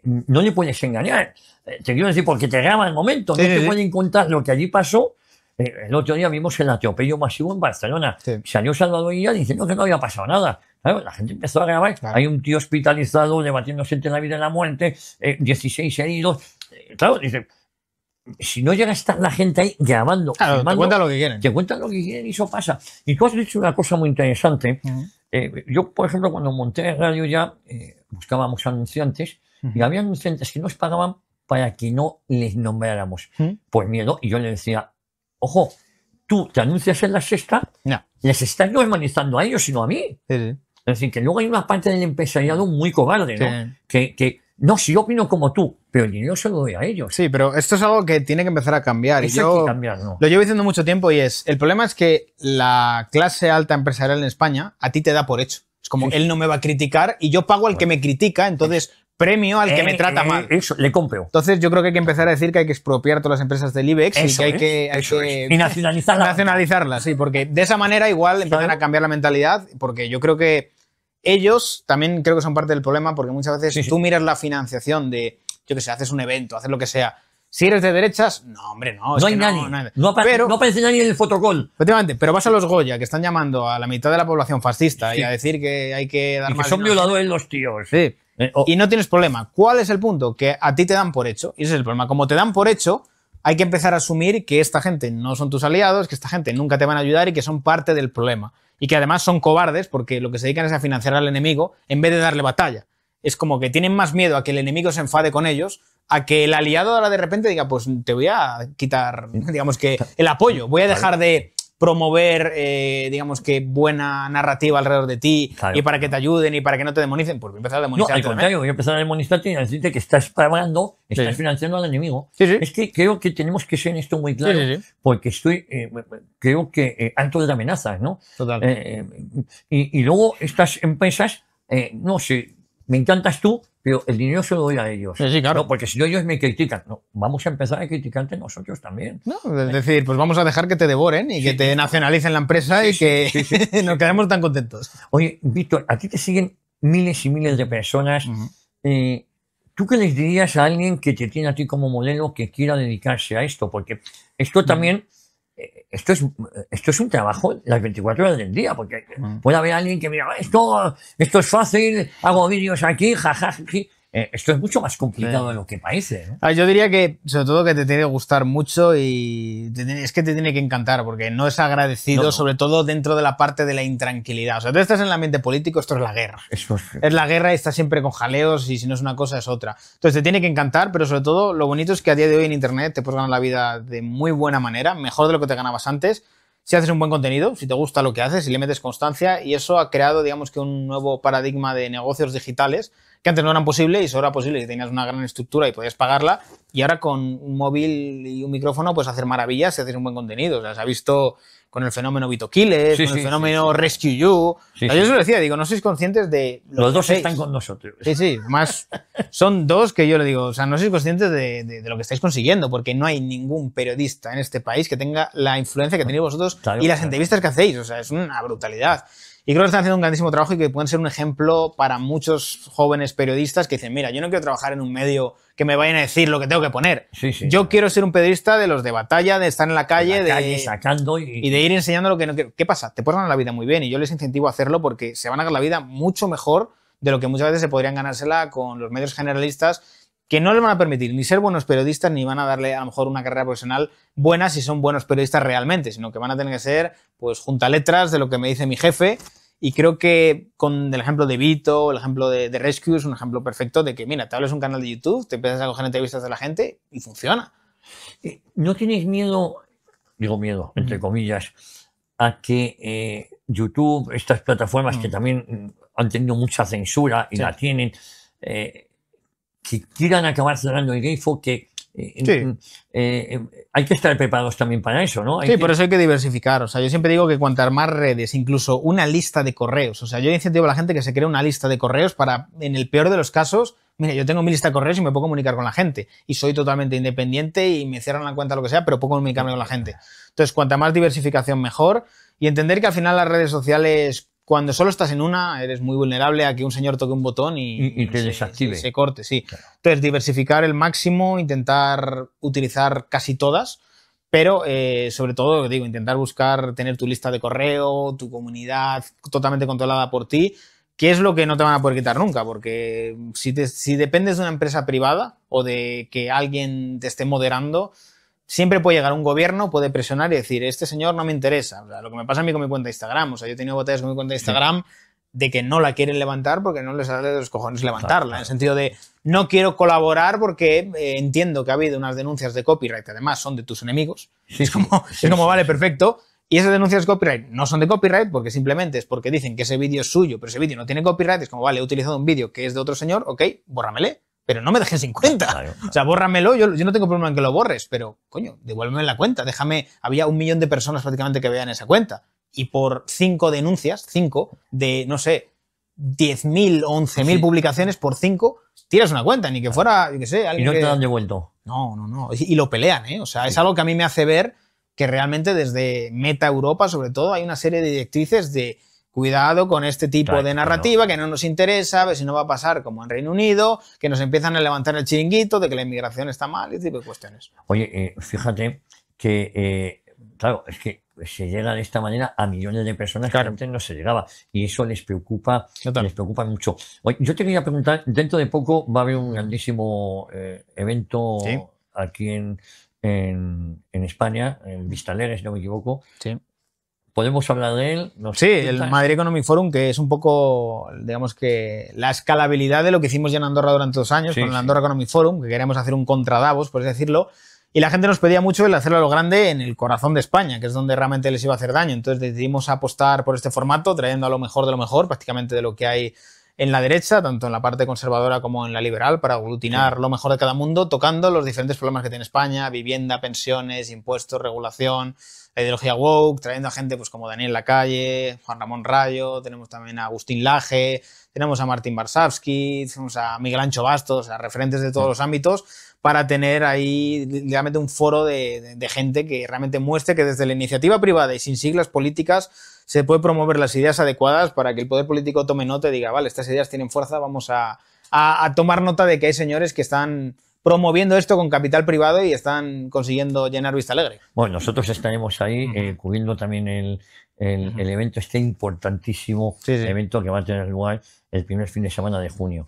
Speaker 1: no le puedes engañar. Te quiero decir, porque te graba el momento. No te pueden contar lo que allí pasó. El otro día vimos el atropello masivo en Barcelona. Salió Salvador Illa diciendo que no había pasado nada. Claro, la gente empezó a grabar. Hay un tío hospitalizado debatiéndose entre la vida y la muerte, 16 heridos. Claro, dice, si no llega a estar la gente ahí grabando, filmando,
Speaker 2: te cuentan lo que quieren.
Speaker 1: Te cuentan lo que quieren y eso pasa. Y tú has dicho una cosa muy interesante. Yo, por ejemplo, cuando monté el radio ya buscábamos anunciantes y había anunciantes que nos pagaban para que no les nombráramos por miedo. Y yo le decía, ojo, tú te anuncias en La Sexta, les estás no humanizando a ellos, sino a mí. Es decir, que luego hay una parte del empresariado muy cobarde, ¿no? Que no, si yo opino como tú, pero el dinero se lo doy a ellos.
Speaker 2: Sí, pero esto es algo que tiene que empezar a cambiar.
Speaker 1: Eso hay que cambiar, ¿no?
Speaker 2: Lo llevo diciendo mucho tiempo y el problema es que la clase alta empresarial en España a ti te da por hecho. Es como, él no me va a criticar y yo pago al que me critica, entonces premio al que me trata mal.
Speaker 1: Eso, le compro.
Speaker 2: Entonces yo creo que hay que empezar a decir que hay que expropiar todas las empresas del IBEX y que hay que
Speaker 1: y nacionalizarlas.
Speaker 2: Nacionalizarlas, sí, porque de esa manera igual empiezan a cambiar la mentalidad, porque yo creo que ellos también creo que son parte del problema, porque muchas veces tú miras la financiación de, yo qué sé, haces un evento, haces lo que sea. Si eres de derechas, no, hombre, no.
Speaker 1: No hay nadie. No aparece nadie en el fotocall.
Speaker 2: Efectivamente, pero vas a los Goya, que están llamando a la mitad de la población fascista y a decir que hay que dar
Speaker 1: y que
Speaker 2: más.
Speaker 1: Son violadores los tíos.
Speaker 2: Sí. Y no tienes problema. ¿Cuál es el punto? Que a ti te dan por hecho. Y ese es el problema. Como te dan por hecho, hay que empezar a asumir que esta gente no son tus aliados, que esta gente nunca te van a ayudar y que son parte del problema. Y que además son cobardes porque lo que se dedican es a financiar al enemigo en vez de darle batalla. Es como que tienen más miedo a que el enemigo se enfade con ellos, a que el aliado ahora de repente diga, pues te voy a quitar, digamos que el apoyo, voy a dejar de promover, digamos que buena narrativa alrededor de ti,
Speaker 1: Claro.
Speaker 2: y para que te ayuden y para que no te demonicen, pues voy a empezar a
Speaker 1: No,
Speaker 2: demonizar.
Speaker 1: al contrario, voy a empezar a demonizarte y a decirte que estás pagando, estás
Speaker 2: Sí.
Speaker 1: financiando al enemigo.
Speaker 2: Sí, sí.
Speaker 1: Es que creo que tenemos que ser en esto muy claro,
Speaker 2: Sí, sí, sí.
Speaker 1: porque creo que alto de amenazas, ¿no?
Speaker 2: Total.
Speaker 1: Y luego estas empresas, no sé, me encantas tú, pero el dinero se lo doy a ellos.
Speaker 2: Sí, sí, claro.
Speaker 1: No, porque si no ellos me critican, no, vamos a empezar a criticarte nosotros también.
Speaker 2: No, es decir, pues vamos a dejar que te devoren y que te nacionalicen la empresa y que nos quedemos tan contentos.
Speaker 1: Oye, Víctor, a ti te siguen miles y miles de personas.
Speaker 2: Ujú.
Speaker 1: ¿Tú qué les dirías a alguien que te tiene a ti como modelo que quiera dedicarse a esto? Porque esto también, esto es un trabajo las 24 horas del día, porque puede haber alguien que mira, esto es fácil, hago vídeos aquí, jajaja. Esto es mucho más complicado de lo que parece, ¿no?
Speaker 2: Yo diría que, sobre todo, que te tiene que gustar mucho y es que te tiene que encantar, porque no es agradecido,
Speaker 1: No.
Speaker 2: sobre todo dentro de la parte de la intranquilidad. O sea, tú estás en el ambiente político, esto es la guerra.
Speaker 1: Eso
Speaker 2: Es la guerra y estás siempre con jaleos y si no es una cosa es otra. Entonces te tiene que encantar, pero sobre todo lo bonito es que a día de hoy en Internet te puedes ganar la vida de muy buena manera, mejor de lo que te ganabas antes, si haces un buen contenido, si te gusta lo que haces, si le metes constancia, y eso ha creado, digamos que un nuevo paradigma de negocios digitales que antes no eran posibles y eso era posible, que tenías una gran estructura y podías pagarla, y ahora con un móvil y un micrófono puedes hacer maravillas si haces un buen contenido. O sea, se ha visto con el fenómeno Vito Quiles,
Speaker 1: Sí,
Speaker 2: con el
Speaker 1: sí,
Speaker 2: fenómeno Rescue You.
Speaker 1: Sí,
Speaker 2: O sea,
Speaker 1: sí.
Speaker 2: yo se lo decía, digo, no sois conscientes de lo
Speaker 1: Los
Speaker 2: que
Speaker 1: dos
Speaker 2: hacéis.
Speaker 1: están con nosotros.
Speaker 2: Sí, sí, más son dos que yo le digo, o sea, no sois conscientes de lo que estáis consiguiendo, porque no hay ningún periodista en este país que tenga la influencia que tenéis vosotros
Speaker 1: Claro,
Speaker 2: y las
Speaker 1: claro.
Speaker 2: entrevistas que hacéis, o sea, es una brutalidad. Y creo que están haciendo un grandísimo trabajo y que pueden ser un ejemplo para muchos jóvenes periodistas que dicen, mira, yo no quiero trabajar en un medio que me vayan a decir lo que tengo que poner.
Speaker 1: Sí, sí.
Speaker 2: Yo quiero ser un periodista de los de batalla, de estar en la calle,
Speaker 1: La calle, sacando
Speaker 2: y de ir enseñando lo que no quiero. ¿Qué pasa? Te puedes ganar la vida muy bien y yo les incentivo a hacerlo porque se van a ganar la vida mucho mejor de lo que muchas veces se podrían ganársela con los medios generalistas, que no les van a permitir ni ser buenos periodistas ni van a darle a lo mejor una carrera profesional buena si son buenos periodistas realmente, sino que van a tener que ser pues juntaletras de lo que me dice mi jefe. Y creo que con el ejemplo de Vito, el ejemplo de Rescue es un ejemplo perfecto de que, mira, te abres un canal de YouTube, te empiezas a coger entrevistas de la gente y funciona.
Speaker 1: ¿No tienes miedo, digo miedo, entre comillas, a que YouTube, estas plataformas que también han tenido mucha censura y
Speaker 2: Sí.
Speaker 1: la tienen, que quieran acabar cerrando el grifo, que hay que estar preparados también para eso, ¿no?
Speaker 2: Sí, por eso hay que diversificar. O sea, yo siempre digo que cuantas más redes, incluso una lista de correos. O sea, yo incentivo a la gente que se cree una lista de correos para, en el peor de los casos, mira, yo tengo mi lista de correos y me puedo comunicar con la gente. Y soy totalmente independiente y me cierran la cuenta lo que sea, pero puedo comunicarme con la gente. Entonces, cuanta más diversificación, mejor. Y entender que al final las redes sociales, cuando solo estás en una, eres muy vulnerable a que un señor toque un botón y
Speaker 1: te desactive.
Speaker 2: se corte, sí.
Speaker 1: Claro.
Speaker 2: Entonces, diversificar el máximo, intentar utilizar casi todas, pero sobre todo, digo, intentar buscar tener tu lista de correo, tu comunidad totalmente controlada por ti, que es lo que no te van a poder quitar nunca, porque si dependes de una empresa privada o de que alguien te esté moderando, siempre puede llegar un gobierno, puede presionar y decir, este señor no me interesa. O sea, lo que me pasa a mí con mi cuenta de Instagram. O sea, yo he tenido batallas con mi cuenta de Instagram de que no la quieren levantar porque no les sale de los cojones levantarla.
Speaker 1: Claro.
Speaker 2: En el sentido de, no quiero colaborar porque entiendo que ha habido unas denuncias de copyright que además son de tus enemigos.
Speaker 1: Sí,
Speaker 2: es como, vale, perfecto. Y esas denuncias de copyright no son de copyright porque simplemente es porque dicen que ese vídeo es suyo, pero ese vídeo no tiene copyright. Es como, vale, he utilizado un vídeo que es de otro señor, ok, bórramele. Pero no me dejes sin cuenta.
Speaker 1: Claro.
Speaker 2: O sea, bórramelo. Yo no tengo problema en que lo borres, pero, coño, devuélveme la cuenta. Déjame. Había 1 millón de personas prácticamente que veían esa cuenta. Y por 5 denuncias, 5 de, no sé, 10.000 o 11.000 publicaciones por 5, tiras una cuenta. Ni que fuera, yo qué sé,
Speaker 1: Y
Speaker 2: alguien
Speaker 1: no te
Speaker 2: que...
Speaker 1: dan devuelto.
Speaker 2: No. Y lo pelean, ¿eh? O sea, es algo que a mí me hace ver que realmente desde Meta Europa, sobre todo, hay una serie de directrices de cuidado con este tipo de narrativa que no nos interesa, a ver si no va a pasar como en Reino Unido, que nos empiezan a levantar el chiringuito de que la inmigración está mal y ese tipo de cuestiones.
Speaker 1: Oye, fíjate que, claro, es que se llega de esta manera a millones de personas que antes no se llegaba y eso les preocupa mucho. Oye, yo te quería preguntar, dentro de poco va a haber un grandísimo evento aquí en España, en Vistalegre, si no me equivoco.
Speaker 2: Sí.
Speaker 1: ¿Podemos hablar de él?
Speaker 2: Sí, el Madrid Economic Forum, que es un poco, digamos que la escalabilidad de lo que hicimos ya en Andorra durante 2 años, con el Andorra Economic Forum, que queremos hacer un contra Davos, por así decirlo. Y la gente nos pedía mucho el hacerlo a lo grande en el corazón de España, que es donde realmente les iba a hacer daño. Entonces decidimos apostar por este formato, trayendo a lo mejor de lo mejor, prácticamente de lo que hay en la derecha, tanto en la parte conservadora como en la liberal, para aglutinar lo mejor de cada mundo, tocando los diferentes problemas que tiene España: vivienda, pensiones, impuestos, regulación, la ideología woke, trayendo a gente pues como Daniel Lacalle, Juan Ramón Rayo, tenemos también a Agustín Laje, tenemos a Martín Varsavsky, tenemos a Miguel Ancho Bastos, a referentes de todos los ámbitos, para tener ahí realmente un foro de gente que realmente muestre que desde la iniciativa privada y sin siglas políticas se puede promover las ideas adecuadas para que el poder político tome nota y diga, vale, estas ideas tienen fuerza, vamos a tomar nota de que hay señores que están promoviendo esto con capital privado y están consiguiendo llenar Vista Alegre.
Speaker 1: Bueno, nosotros estaremos ahí cubriendo también el evento, este importantísimo evento que va a tener lugar el primer fin de semana de junio.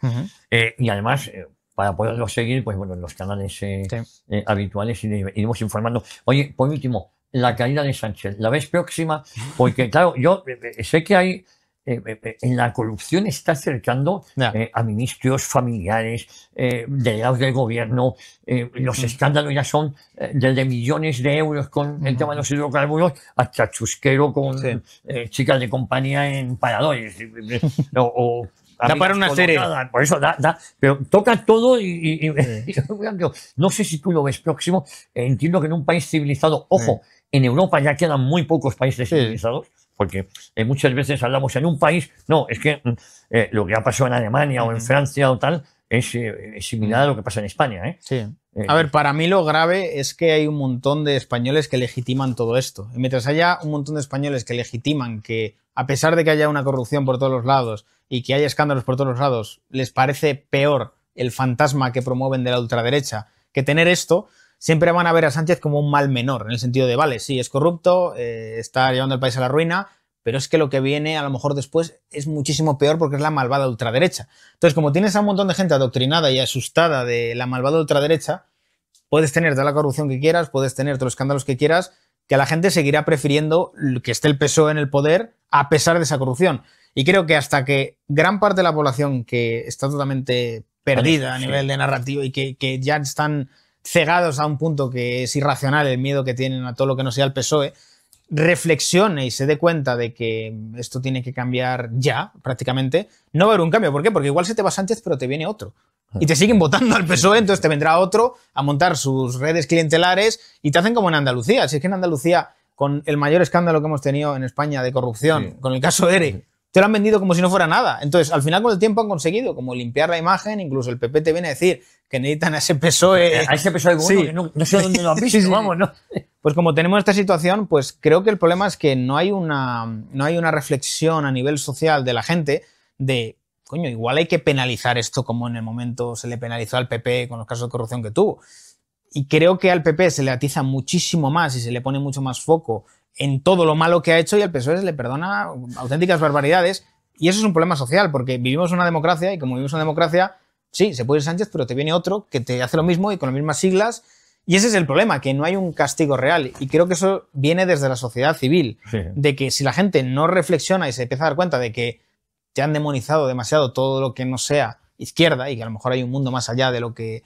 Speaker 1: Y además, para poderlo seguir, pues bueno, en los canales habituales iremos informando. Oye, por último, la caída de Sánchez, ¿la ves próxima? Porque claro, yo sé que hay en la corrupción está acercando a ministros, familiares, delegados del gobierno. Los escándalos ya son desde millones de euros con el tema de los hidrocarburos hasta chusquero con chicas de compañía en paradores.
Speaker 2: Da para una serie.
Speaker 1: Por eso pero toca todo y no sé si tú lo ves próximo. Entiendo que en un país civilizado, ojo, en Europa ya quedan muy pocos países civilizados, porque muchas veces hablamos en un país, no, es que lo que ha pasado en Alemania o en Francia o tal es similar a lo que pasa en España.
Speaker 2: A ver, para mí lo grave es que hay un montón de españoles que legitiman todo esto. Y mientras haya un montón de españoles que legitiman que, a pesar de que haya una corrupción por todos los lados y que haya escándalos por todos los lados, les parece peor el fantasma que promueven de la ultraderecha que tener esto, siempre van a ver a Sánchez como un mal menor, en el sentido de, vale, sí, es corrupto, está llevando el país a la ruina, pero es que lo que viene a lo mejor después es muchísimo peor porque es la malvada ultraderecha. Entonces, como tienes a un montón de gente adoctrinada y asustada de la malvada ultraderecha, puedes tener toda la corrupción que quieras, puedes tener todos los escándalos que quieras, que la gente seguirá prefiriendo que esté el PSOE en el poder a pesar de esa corrupción. Y creo que hasta que gran parte de la población que está totalmente perdida a nivel de narrativo y que ya están cegados a un punto que es irracional el miedo que tienen a todo lo que no sea el PSOE, reflexione y se dé cuenta de que esto tiene que cambiar ya, prácticamente, no va a haber un cambio. ¿Por qué? Porque igual se te va Sánchez, pero te viene otro. Y te siguen votando al PSOE, entonces te vendrá otro a montar sus redes clientelares y te hacen como en Andalucía. Si es que en Andalucía, con el mayor escándalo que hemos tenido en España de corrupción, con el caso ERE, te lo han vendido como si no fuera nada. Entonces, al final, con el tiempo han conseguido como limpiar la imagen, incluso el PP te viene a decir que necesitan a ese PSOE...
Speaker 1: A ese PSOE bueno, que no sé dónde lo han visto, vamos, ¿no?
Speaker 2: Pues como tenemos esta situación, pues creo que el problema es que no hay una reflexión a nivel social de la gente de, coño, igual hay que penalizar esto como en el momento se le penalizó al PP con los casos de corrupción que tuvo. Y creo que al PP se le atiza muchísimo más y se le pone mucho más foco en todo lo malo que ha hecho y al PSOE se le perdona auténticas barbaridades. Y eso es un problema social, porque vivimos una democracia y como vivimos una democracia, sí, se puede ir Sánchez, pero te viene otro que te hace lo mismo y con las mismas siglas. Y ese es el problema, que no hay un castigo real. Y creo que eso viene desde la sociedad civil, de que si la gente no reflexiona y se empieza a dar cuenta de que te han demonizado demasiado todo lo que no sea izquierda y que a lo mejor hay un mundo más allá de lo que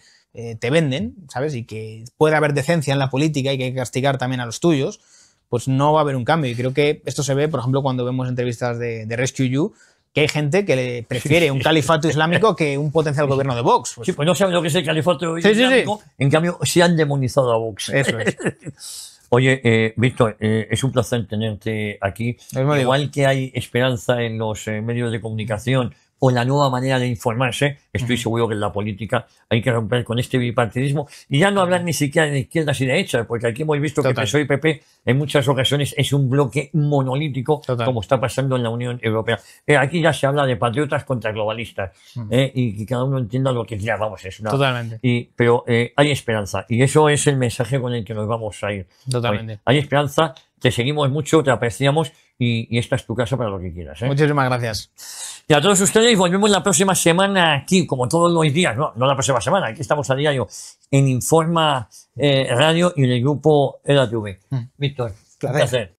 Speaker 2: te venden, ¿sabes? Y que puede haber decencia en la política y que hay que castigar también a los tuyos, pues no va a haber un cambio. Y creo que esto se ve, por ejemplo, cuando vemos entrevistas de Rescue You, que hay gente que le prefiere un califato islámico que un potencial gobierno de Vox.
Speaker 1: Pues, pues no saben lo que es el califato islámico, en cambio sí han demonizado a Vox.
Speaker 2: Eso es.
Speaker 1: Oye, Víctor, es un placer tenerte aquí. Igual que hay esperanza en los medios de comunicación o la nueva manera de informarse, estoy seguro que en la política hay que romper con este bipartidismo y ya no hablar ni siquiera de izquierdas y derechas, porque aquí hemos visto que PSOE y PP en muchas ocasiones es un bloque monolítico, como está pasando en la Unión Europea. Aquí ya se habla de patriotas contra globalistas y que cada uno entienda lo que quiera, vamos, es una...
Speaker 2: Totalmente.
Speaker 1: Pero hay esperanza y eso es el mensaje con el que nos vamos a ir.
Speaker 2: Totalmente.
Speaker 1: Hay esperanza, te seguimos mucho, te apreciamos y esta es tu casa para lo que quieras.
Speaker 2: Muchísimas gracias.
Speaker 1: Y a todos ustedes, volvemos la próxima semana aquí, como todos los días, no la próxima semana, aquí estamos a diario en Informa Radio y en el grupo EDATV. Víctor, un placer.